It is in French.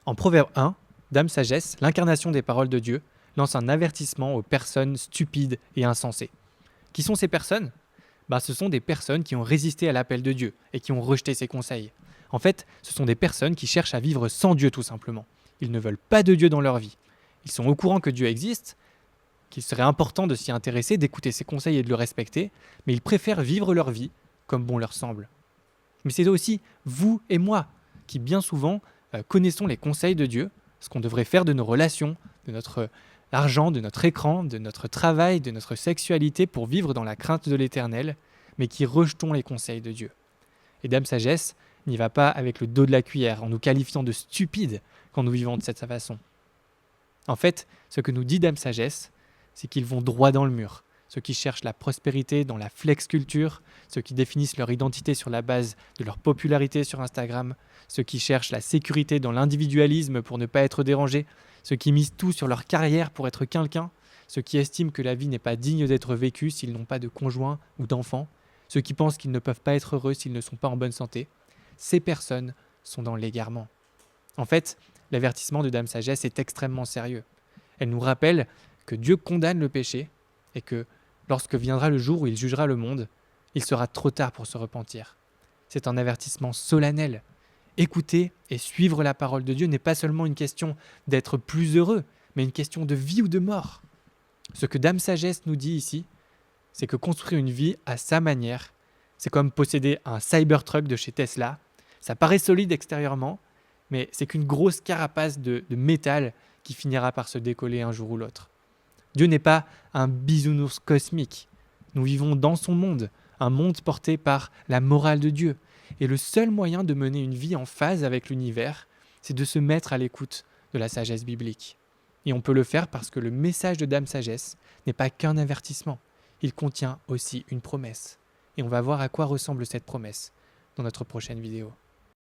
En Proverbe 1, Dame Sagesse, l'incarnation des paroles de Dieu, lance un avertissement aux personnes stupides et insensées. Qui sont ces personnes ? Ce sont des personnes qui ont résisté à l'appel de Dieu et qui ont rejeté ses conseils. En fait, ce sont des personnes qui cherchent à vivre sans Dieu tout simplement. Ils ne veulent pas de Dieu dans leur vie. Ils sont au courant que Dieu existe, qu'il serait important de s'y intéresser, d'écouter ses conseils et de le respecter, mais ils préfèrent vivre leur vie comme bon leur semble. Mais c'est aussi vous et moi qui bien souvent connaissons les conseils de Dieu, ce qu'on devrait faire de nos relations, de notre argent, de notre écran, de notre travail, de notre sexualité pour vivre dans la crainte de l'Éternel, mais qui rejetons les conseils de Dieu. Et Dame Sagesse n'y va pas avec le dos de la cuillère en nous qualifiant de stupides quand nous vivons de cette façon. En fait, ce que nous dit Dame Sagesse, c'est qu'ils vont droit dans le mur. Ceux qui cherchent la prospérité dans la flex culture, ceux qui définissent leur identité sur la base de leur popularité sur Instagram, ceux qui cherchent la sécurité dans l'individualisme pour ne pas être dérangés, ceux qui misent tout sur leur carrière pour être quelqu'un, ceux qui estiment que la vie n'est pas digne d'être vécue s'ils n'ont pas de conjoint ou d'enfant, ceux qui pensent qu'ils ne peuvent pas être heureux s'ils ne sont pas en bonne santé, ces personnes sont dans l'égarement. En fait, l'avertissement de Dame Sagesse est extrêmement sérieux. Elle nous rappelle que Dieu condamne le péché et que lorsque viendra le jour où il jugera le monde, il sera trop tard pour se repentir. C'est un avertissement solennel. Écouter et suivre la parole de Dieu n'est pas seulement une question d'être plus heureux, mais une question de vie ou de mort. Ce que Dame Sagesse nous dit ici, c'est que construire une vie à sa manière, c'est comme posséder un Cybertruck de chez Tesla. Ça paraît solide extérieurement, mais c'est qu'une grosse carapace de métal qui finira par se décoller un jour ou l'autre. Dieu n'est pas un bisounours cosmique. Nous vivons dans son monde, un monde porté par la morale de Dieu. Et le seul moyen de mener une vie en phase avec l'univers, c'est de se mettre à l'écoute de la sagesse biblique. Et on peut le faire parce que le message de Dame Sagesse n'est pas qu'un avertissement, il contient aussi une promesse. Et on va voir à quoi ressemble cette promesse dans notre prochaine vidéo.